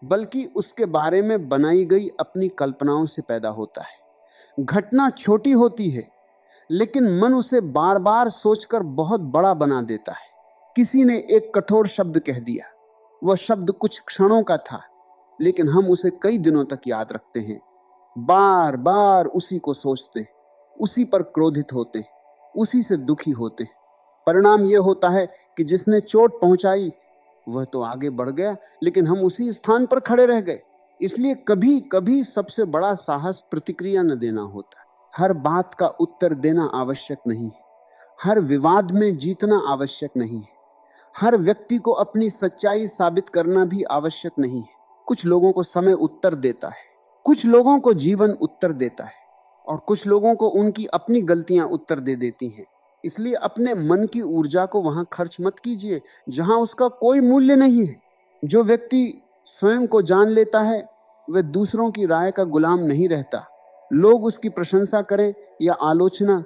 बल्कि उसके बारे में बनाई गई अपनी कल्पनाओं से पैदा होता है। घटना छोटी होती है, लेकिन मन उसे बार बार सोचकर बहुत बड़ा बना देता है। किसी ने एक कठोर शब्द कह दिया। वह शब्द कुछ क्षणों का था, लेकिन हम उसे कई दिनों तक याद रखते हैं। बार बार उसी को सोचते हैं, उसी पर क्रोधित होते हैं, उसी से दुखी होते हैं। परिणाम यह होता है कि जिसने चोट पहुंचाई वह तो आगे बढ़ गया, लेकिन हम उसी स्थान पर खड़े रह गए। इसलिए कभी कभी सबसे बड़ा साहस प्रतिक्रिया न देना होता। हर बात का उत्तर देना आवश्यक नहीं है। हर विवाद में जीतना आवश्यक नहीं है। हर व्यक्ति को अपनी सच्चाई साबित करना भी आवश्यक नहीं है। कुछ लोगों को समय उत्तर देता है, कुछ लोगों को जीवन उत्तर देता है, और कुछ लोगों को उनकी अपनी गलतियां उत्तर दे देती हैं। इसलिए अपने मन की ऊर्जा को वहां खर्च मत कीजिए जहां उसका कोई मूल्य नहीं है। जो व्यक्ति स्वयं को जान लेता है, वह दूसरों की राय का गुलाम नहीं रहता। लोग उसकी प्रशंसा करें या आलोचना,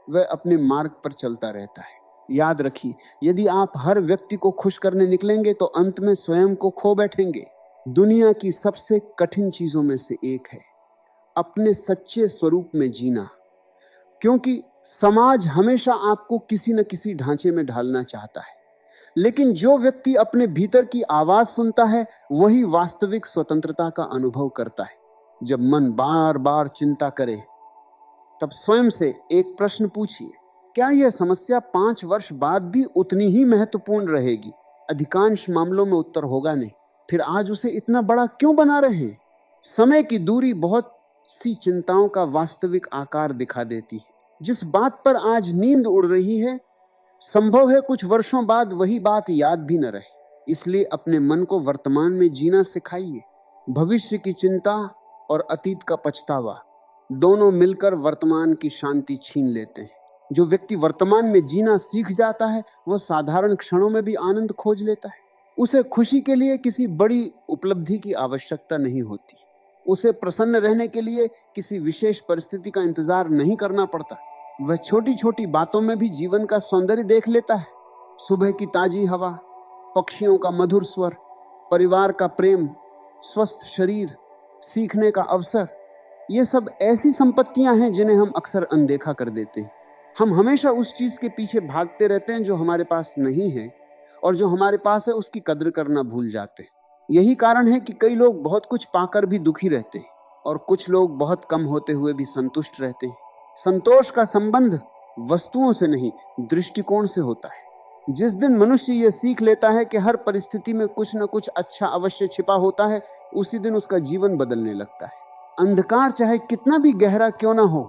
वह अपने मार्ग पर चलता रहता है। याद रखिए, यदि आप हर व्यक्ति को खुश करने निकलेंगे तो अंत में स्वयं को खो बैठेंगे। दुनिया की सबसे कठिन चीजों में से एक है अपने सच्चे स्वरूप में जीना, क्योंकि समाज हमेशा आपको किसी न किसी ढांचे में ढालना चाहता है। लेकिन जो व्यक्ति अपने भीतर की आवाज सुनता है, वही वास्तविक स्वतंत्रता का अनुभव करता है। जब मन बार बार चिंता करे, तब स्वयं से एक प्रश्न पूछिए, क्या यह समस्या 5 वर्ष बाद भी उतनी ही महत्वपूर्ण रहेगी? अधिकांश मामलों में उत्तर होगा नहीं। फिर आज उसे इतना बड़ा क्यों बना रहे हैं? समय की दूरी बहुत सी चिंताओं का वास्तविक आकार दिखा देती है। जिस बात पर आज नींद उड़ रही है, संभव है कुछ वर्षों बाद वही बात याद भी न रहे। इसलिए अपने मन को वर्तमान में जीना सिखाइए। भविष्य की चिंता और अतीत का पछतावा दोनों मिलकर वर्तमान की शांति छीन लेते हैं। जो व्यक्ति वर्तमान में जीना सीख जाता है, वह साधारण क्षणों में भी आनंद खोज लेता है। उसे खुशी के लिए किसी बड़ी उपलब्धि की आवश्यकता नहीं होती। उसे प्रसन्न रहने के लिए किसी विशेष परिस्थिति का इंतजार नहीं करना पड़ता। वह छोटी छोटी बातों में भी जीवन का सौंदर्य देख लेता है। सुबह की ताजी हवा, पक्षियों का मधुर स्वर, परिवार का प्रेम, स्वस्थ शरीर, सीखने का अवसर, ये सब ऐसी संपत्तियां हैं जिन्हें हम अक्सर अनदेखा कर देते हैं। हम हमेशा उस चीज के पीछे भागते रहते हैं जो हमारे पास नहीं है, और जो हमारे पास है उसकी कद्र करना भूल जाते हैं। यही कारण है कि कई लोग बहुत कुछ पाकर भी दुखी रहते हैं और कुछ लोग बहुत कम होते हुए भी संतुष्ट रहते हैं। संतोष का संबंध वस्तुओं से नहीं, दृष्टिकोण से होता है। जिस दिन मनुष्य यह सीख लेता है कि हर परिस्थिति में कुछ न कुछ अच्छा अवश्य छिपा होता है, उसी दिन उसका जीवन बदलने लगता है। अंधकार चाहे कितना भी गहरा क्यों ना हो,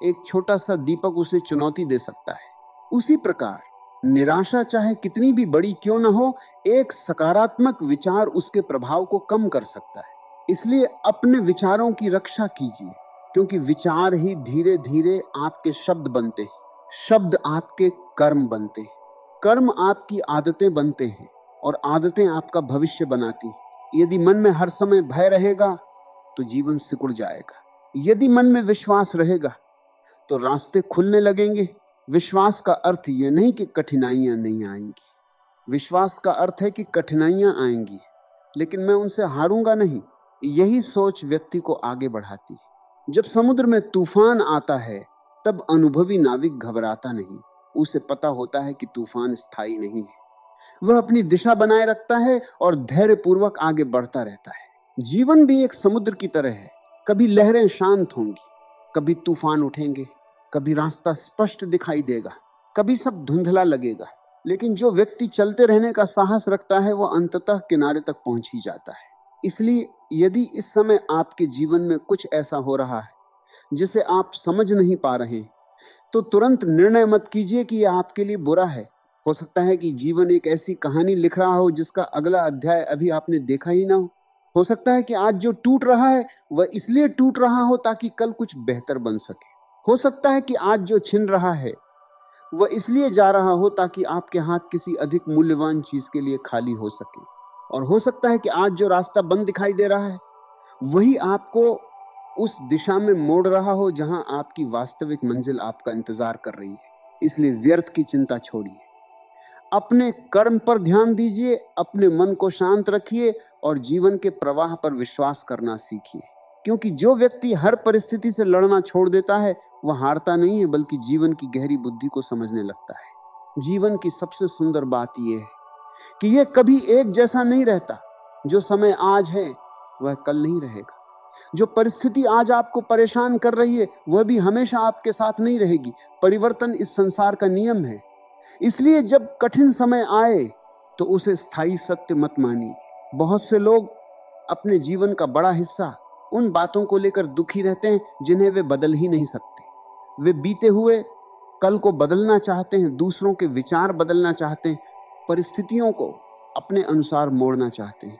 एक छोटा सा दीपक उसे चुनौती दे सकता है। उसी प्रकार निराशा चाहे कितनी भी बड़ी क्यों ना हो, एक सकारात्मक विचार उसके प्रभाव को कम कर सकता है। इसलिए अपने विचारों की रक्षा कीजिए, क्योंकि विचार ही धीरे धीरे आपके शब्द बनते हैं, शब्द आपके कर्म बनते हैं, कर्म आपकी आदतें बनते हैं, और आदतें आपका भविष्य बनाती हैं। यदि मन में हर समय भय रहेगा तो जीवन सिकुड़ जाएगा। यदि मन में विश्वास रहेगा तो रास्ते खुलने लगेंगे। विश्वास का अर्थ यह नहीं कि कठिनाइयां नहीं आएंगी। विश्वास का अर्थ है कि कठिनाइयां आएंगी, लेकिन मैं उनसे हारूंगा नहीं। यही सोच व्यक्ति को आगे बढ़ाती है। जब समुद्र में तूफान आता है, तब अनुभवी नाविक घबराता नहीं। उसे पता होता है कि तूफान स्थायी नहीं है। वह अपनी दिशा बनाए रखता है और धैर्यपूर्वक आगे बढ़ता रहता है। जीवन भी एक समुद्र की तरह है। कभी लहरें शांत होंगी, कभी तूफान उठेंगे, कभी रास्ता स्पष्ट दिखाई देगा, कभी सब धुंधला लगेगा। लेकिन जो व्यक्ति चलते रहने का साहस रखता है, वह अंततः किनारे तक पहुंच ही जाता है। इसलिए यदि इस समय आपके जीवन में कुछ ऐसा हो रहा है जिसे आप समझ नहीं पा रहे, तो तुरंत निर्णय मत कीजिए कि यह आपके लिए बुरा है। हो सकता है कि जीवन एक ऐसी कहानी लिख रहा हो जिसका अगला अध्याय अभी आपने देखा ही ना हो। हो सकता है कि आज जो टूट रहा है वह इसलिए टूट रहा हो ताकि कल कुछ बेहतर बन सके। हो सकता है कि आज जो छिन रहा है वह इसलिए जा रहा हो ताकि आपके हाथ किसी अधिक मूल्यवान चीज के लिए खाली हो सके। और हो सकता है कि आज जो रास्ता बंद दिखाई दे रहा है वही आपको उस दिशा में मोड़ रहा हो जहां आपकी वास्तविक मंजिल आपका इंतजार कर रही है। इसलिए व्यर्थ की चिंता छोड़िए, अपने कर्म पर ध्यान दीजिए, अपने मन को शांत रखिए और जीवन के प्रवाह पर विश्वास करना सीखिए। क्योंकि जो व्यक्ति हर परिस्थिति से लड़ना छोड़ देता है, वह हारता नहीं है, बल्कि जीवन की गहरी बुद्धि को समझने लगता है। जीवन की सबसे सुंदर बात यह है कि यह कभी एक जैसा नहीं रहता। जो समय आज है वह कल नहीं रहेगा। जो परिस्थिति आज आपको परेशान कर रही है वह भी हमेशा आपके साथ नहीं रहेगी। परिवर्तन इस संसार का नियम है। इसलिए जब कठिन समय आए तो उसे स्थायी सत्य मत मानिए। बहुत से लोग अपने जीवन का बड़ा हिस्सा उन बातों को लेकर दुखी रहते हैं जिन्हें वे बदल ही नहीं सकते। वे बीते हुए कल को बदलना चाहते हैं, दूसरों के विचार बदलना चाहते हैं, परिस्थितियों को अपने अनुसार मोड़ना चाहते हैं।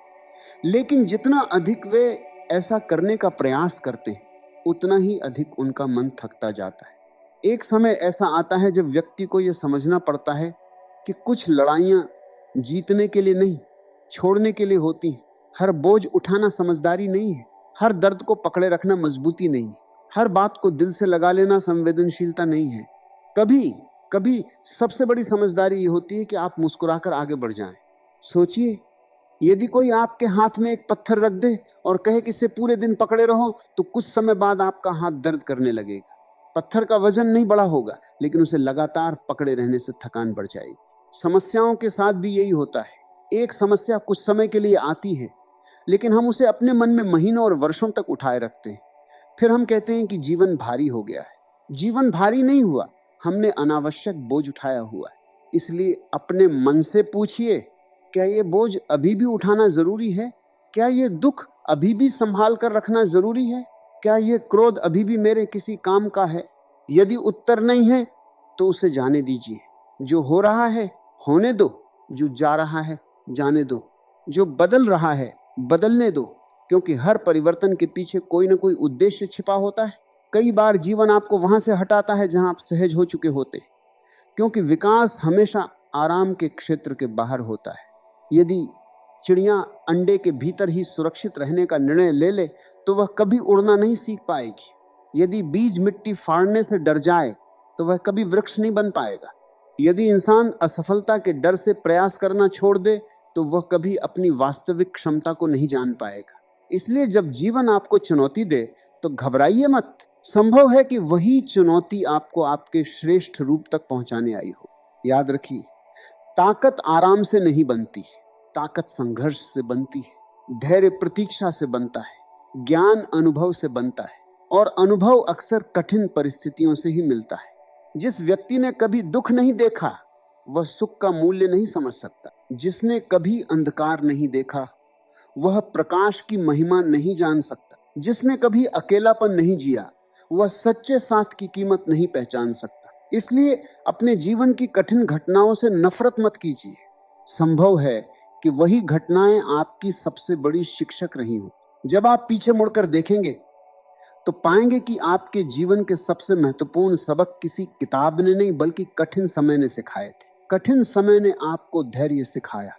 लेकिन जितना अधिक वे ऐसा करने का प्रयास करते हैं, उतना ही अधिक उनका मन थकता जाता है। एक समय ऐसा आता है जब व्यक्ति को यह समझना पड़ता है कि कुछ लड़ाइयां जीतने के लिए नहीं, छोड़ने के लिए होती हैं। हर बोझ उठाना समझदारी नहीं है, हर दर्द को पकड़े रखना मजबूती नहीं, हर बात को दिल से लगा लेना संवेदनशीलता नहीं है। कभी कभी सबसे बड़ी समझदारी ये होती है कि आप मुस्कुराकर आगे बढ़ जाएं। सोचिए, यदि कोई आपके हाथ में एक पत्थर रख दे और कहे कि इसे पूरे दिन पकड़े रहो, तो कुछ समय बाद आपका हाथ दर्द करने लगेगा। पत्थर का वजन नहीं बड़ा होगा, लेकिन उसे लगातार पकड़े रहने से थकान बढ़ जाएगी। समस्याओं के साथ भी यही होता है। एक समस्या कुछ समय के लिए आती है, लेकिन हम उसे अपने मन में महीनों और वर्षों तक उठाए रखते हैं। फिर हम कहते हैं कि जीवन भारी हो गया है। जीवन भारी नहीं हुआ, हमने अनावश्यक बोझ उठाया हुआ है। इसलिए अपने मन से पूछिए, क्या ये बोझ अभी भी उठाना जरूरी है, क्या ये दुख अभी भी संभाल कर रखना जरूरी है? क्या ये क्रोध अभी भी मेरे किसी काम का है? यदि उत्तर नहीं है तो उसे जाने दीजिए। जो हो रहा है होने दो, जो जा रहा है जाने दो, जो बदल रहा है बदलने दो, क्योंकि हर परिवर्तन के पीछे कोई ना कोई उद्देश्य छिपा होता है। कई बार जीवन आपको वहां से हटाता है जहां आप सहज हो चुके होते, क्योंकि विकास हमेशा आराम के क्षेत्र के बाहर होता है। यदि चिड़िया अंडे के भीतर ही सुरक्षित रहने का निर्णय ले ले तो वह कभी उड़ना नहीं सीख पाएगी। यदि बीज मिट्टी फाड़ने से डर जाए तो वह कभी वृक्ष नहीं बन पाएगा। यदि इंसान असफलता के डर से प्रयास करना छोड़ दे तो वह कभी अपनी वास्तविक क्षमता को नहीं जान पाएगा। इसलिए जब जीवन आपको चुनौती दे तो घबराइए मत। संभव है कि वही चुनौती आपको आपके श्रेष्ठ रूप तक पहुंचाने आई हो। याद रखिए, ताकत आराम से नहीं बनती, ताकत संघर्ष से बनती है। धैर्य प्रतीक्षा से बनता है, ज्ञान अनुभव से बनता है, और अनुभव अक्सर कठिन परिस्थितियों से ही मिलता है। जिस व्यक्ति ने कभी दुख नहीं देखा वह सुख का मूल्य नहीं समझ सकता। जिसने कभी अंधकार नहीं देखा वह प्रकाश की महिमा नहीं जान सकता। जिसने कभी अकेलापन नहीं जिया वह सच्चे साथ की कीमत नहीं पहचान सकता। इसलिए अपने जीवन की कठिन घटनाओं से नफरत मत कीजिए। संभव है कि वही घटनाएं आपकी सबसे बड़ी शिक्षक रही हों। जब आप पीछे मुड़कर देखेंगे तो पाएंगे कि आपके जीवन के सबसे महत्वपूर्ण सबक किसी किताब ने नहीं बल्कि कठिन समय ने सिखाए थे। कठिन समय ने आपको धैर्य सिखाया,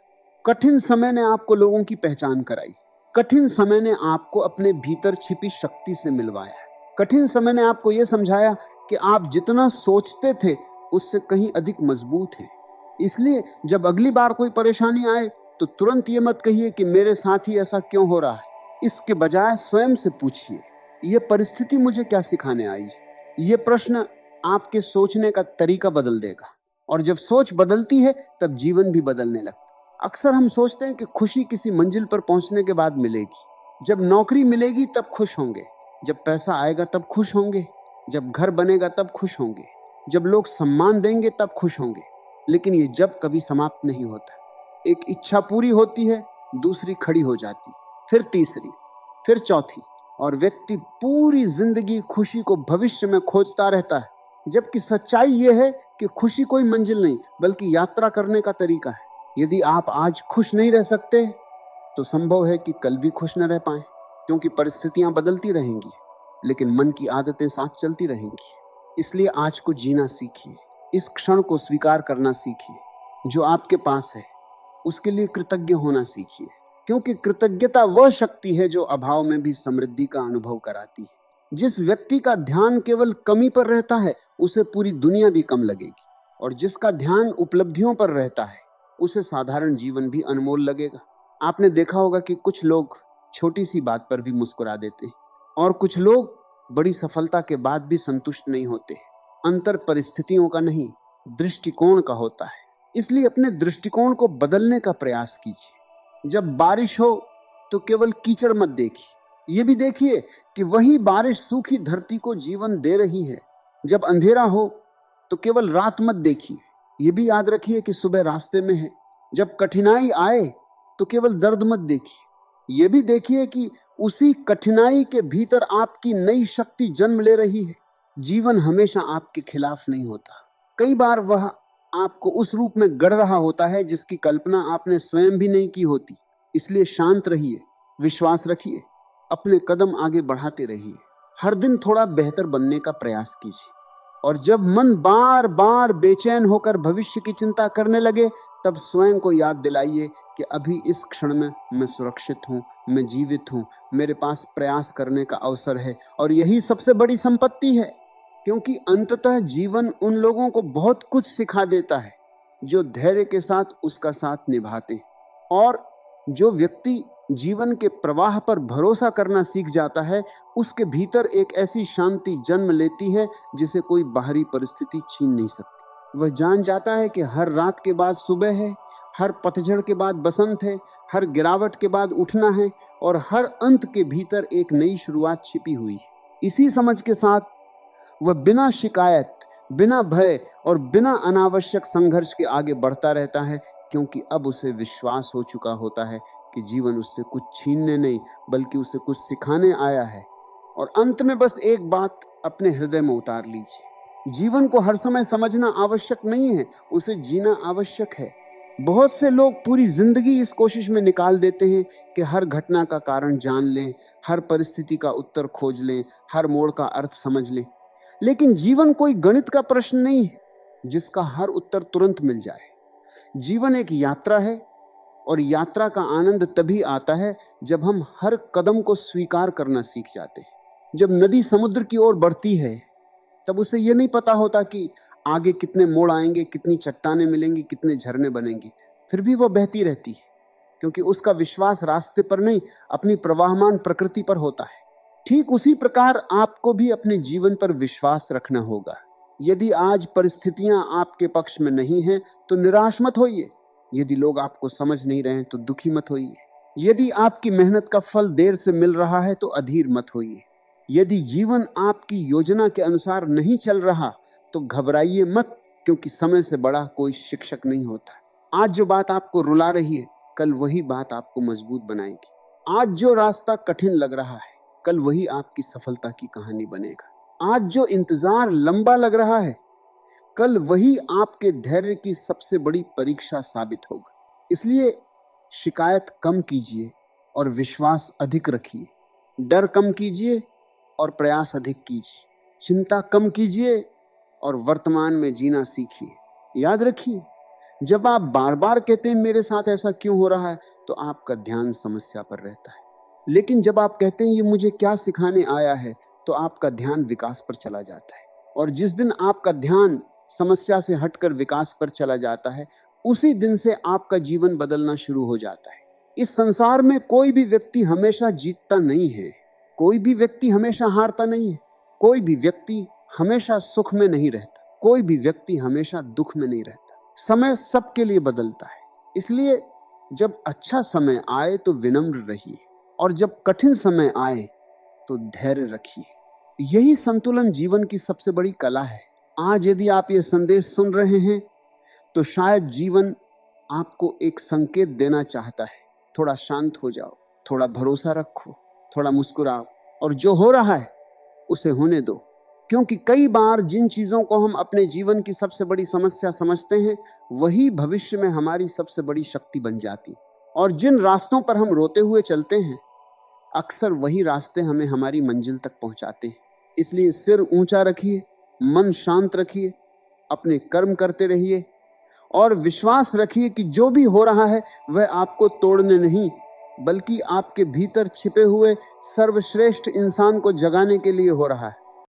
कठिन समय ने आपको लोगों की पहचान कराई, कठिन समय ने आपको अपने भीतर छिपी शक्ति से मिलवाया, कठिन समय ने आपको यह समझाया कि आप जितना सोचते थे उससे कहीं अधिक मजबूत हैं। इसलिए जब अगली बार कोई परेशानी आए तो तुरंत ये मत कहिए कि मेरे साथ ही ऐसा क्यों हो रहा है। इसके बजाय स्वयं से पूछिए, ये परिस्थिति मुझे क्या सिखाने आई? ये प्रश्न आपके सोचने का तरीका बदल देगा, और जब सोच बदलती है तब जीवन भी बदलने लगता है। अक्सर हम सोचते हैं कि खुशी किसी मंजिल पर पहुंचने के बाद मिलेगी। जब नौकरी मिलेगी तब खुश होंगे, जब पैसा आएगा तब खुश होंगे, जब घर बनेगा तब खुश होंगे, जब लोग सम्मान देंगे तब खुश होंगे। लेकिन ये जब कभी समाप्त नहीं होता। एक इच्छा पूरी होती है, दूसरी खड़ी हो जाती, फिर तीसरी, फिर चौथी, और व्यक्ति पूरी जिंदगी खुशी को भविष्य में खोजता रहता है। जबकि सच्चाई यह है कि खुशी कोई मंजिल नहीं बल्कि यात्रा करने का तरीका है। यदि आप आज खुश नहीं रह सकते तो संभव है कि कल भी खुश न रह पाए, क्योंकि परिस्थितियां बदलती रहेंगी लेकिन मन की आदतें साथ चलती रहेंगी। इसलिए आज को जीना सीखिए, इस क्षण को स्वीकार करना सीखिए। जो आपके पास है उसके लिए कृतज्ञ होना सीखिए, क्योंकि कृतज्ञता वह शक्ति है जो अभाव में भी समृद्धि का अनुभव कराती है। जिस व्यक्ति का ध्यान केवल कमी पर रहता है उसे पूरी दुनिया भी कम लगेगी, और जिसका ध्यान उपलब्धियों पर रहता है उसे साधारण जीवन भी अनमोल लगेगा। आपने देखा होगा कि कुछ लोग छोटी सी बात पर भी मुस्कुरा देते हैं, और कुछ लोग बड़ी सफलता के बाद भी संतुष्ट नहीं होते। अंतर परिस्थितियों का नहीं, दृष्टिकोण का होता है। इसलिए अपने दृष्टिकोण को बदलने का प्रयास कीजिए। जब बारिश हो तो केवल कीचड़ मत देखिए, ये भी देखिए कि वही बारिश सूखी धरती को जीवन दे रही है। जब अंधेरा हो तो केवल रात मत देखिए, ये भी याद रखिए कि सुबह रास्ते में है। जब कठिनाई आए तो केवल दर्द मत देखिए, ये भी देखिए कि उसी कठिनाई के भीतर आपकी नई शक्ति जन्म ले रही है। जीवन हमेशा आपके खिलाफ नहीं होता, कई बार वह आपको उस रूप में गढ़ रहा होता है जिसकी कल्पना आपने स्वयं भी नहीं की होती। इसलिए शांत रहिए, विश्वास रखिए, अपने कदम आगे बढ़ाते रहिए। हर दिन थोड़ा बेहतर बनने का प्रयास कीजिए, और जब मन बार बार बेचैन होकर भविष्य की चिंता करने लगे तब स्वयं को याद दिलाइए कि अभी इस क्षण में मैं सुरक्षित हूं, मैं जीवित हूं, मेरे पास प्रयास करने का अवसर है, और यही सबसे बड़ी संपत्ति है। क्योंकि अंततः जीवन उन लोगों को बहुत कुछ सिखा देता है जो धैर्य के साथ उसका साथ निभाते, और जो व्यक्ति जीवन के प्रवाह पर भरोसा करना सीख जाता है उसके भीतर एक ऐसी शांति जन्म लेती है जिसे कोई बाहरी परिस्थिति छीन नहीं सकती। वह जान जाता है कि हर रात के बाद सुबह है, हर पतझड़ के बाद बसंत है, हर गिरावट के बाद उठना है, और हर अंत के भीतर एक नई शुरुआत छिपी हुई है। इसी समझ के साथ वह बिना शिकायत, बिना भय और बिना अनावश्यक संघर्ष के आगे बढ़ता रहता है, क्योंकि अब उसे विश्वास हो चुका होता है कि जीवन उससे कुछ छीनने नहीं बल्कि उसे कुछ सिखाने आया है। और अंत में बस एक बात अपने हृदय में उतार लीजिए, जीवन को हर समय समझना आवश्यक नहीं है, उसे जीना आवश्यक है। बहुत से लोग पूरी जिंदगी इस कोशिश में निकाल देते हैं कि हर घटना का कारण जान लें, हर परिस्थिति का उत्तर खोज लें, हर मोड़ का अर्थ समझ लें। लेकिन जीवन कोई गणित का प्रश्न नहीं है जिसका हर उत्तर तुरंत मिल जाए। जीवन एक यात्रा है और यात्रा का आनंद तभी आता है जब हम हर कदम को स्वीकार करना सीख जाते हैं। जब नदी समुद्र की ओर बढ़ती है तब उसे यह नहीं पता होता कि आगे कितने मोड़ आएंगे, कितनी चट्टानें मिलेंगी, कितने झरने बनेंगी। फिर भी वह बहती रहती है क्योंकि उसका विश्वास रास्ते पर नहीं, अपनी प्रवाहमान प्रकृति पर होता है। ठीक उसी प्रकार आपको भी अपने जीवन पर विश्वास रखना होगा। यदि आज परिस्थितियां आपके पक्ष में नहीं हैं तो निराश मत होइए। यदि लोग आपको समझ नहीं रहे हैं तो दुखी मत होइए। यदि आपकी मेहनत का फल देर से मिल रहा है तो अधीर मत होइए। यदि जीवन आपकी योजना के अनुसार नहीं चल रहा तो घबराइए मत, क्योंकि समय से बड़ा कोई शिक्षक नहीं होता। आज जो बात आपको रुला रही है, कल वही बात आपको मजबूत बनाएगी। आज जो रास्ता कठिन लग रहा है, कल वही आपकी सफलता की कहानी बनेगा। आज जो इंतजार लंबा लग रहा है, कल वही आपके धैर्य की सबसे बड़ी परीक्षा साबित होगा। इसलिए शिकायत कम कीजिए और विश्वास अधिक रखिए। डर कम कीजिए और प्रयास अधिक कीजिए। चिंता कम कीजिए और वर्तमान में जीना सीखिए। याद रखिए, जब आप बार बार कहते हैं मेरे साथ ऐसा क्यों हो रहा है, तो आपका ध्यान समस्या पर रहता है। लेकिन जब आप कहते हैं ये मुझे क्या सिखाने आया है, तो आपका ध्यान विकास पर चला जाता है। और जिस दिन आपका ध्यान समस्या से हटकर विकास पर चला जाता है, उसी दिन से आपका जीवन बदलना शुरू हो जाता है। इस संसार में कोई भी व्यक्ति हमेशा जीतता नहीं है, कोई भी व्यक्ति हमेशा हारता नहीं है, कोई भी व्यक्ति हमेशा सुख में नहीं रहता, कोई भी व्यक्ति हमेशा दुख में नहीं रहता। समय सबके लिए बदलता है। इसलिए जब अच्छा समय आए तो विनम्र रहिए और जब कठिन समय आए तो धैर्य रखिए। यही संतुलन जीवन की सबसे बड़ी कला है। आज यदि आप ये संदेश सुन रहे हैं तो शायद जीवन आपको एक संकेत देना चाहता है। थोड़ा शांत हो जाओ, थोड़ा भरोसा रखो, थोड़ा मुस्कुराओ और जो हो रहा है उसे होने दो। क्योंकि कई बार जिन चीजों को हम अपने जीवन की सबसे बड़ी समस्या समझते हैं, वही भविष्य में हमारी सबसे बड़ी शक्ति बन जाती। और जिन रास्तों पर हम रोते हुए चलते हैं, अक्सर वही रास्ते हमें हमारी मंजिल तक पहुंचाते हैं। इसलिए सिर ऊंचा रखिए, मन शांत रखिए, अपने कर्म करते रहिए और विश्वास रखिए कि जो भी हो रहा है वह आपको तोड़ने नहीं, बल्कि आपके भीतर छिपे हुए सर्वश्रेष्ठ इंसान को जगाने के लिए हो रहा है।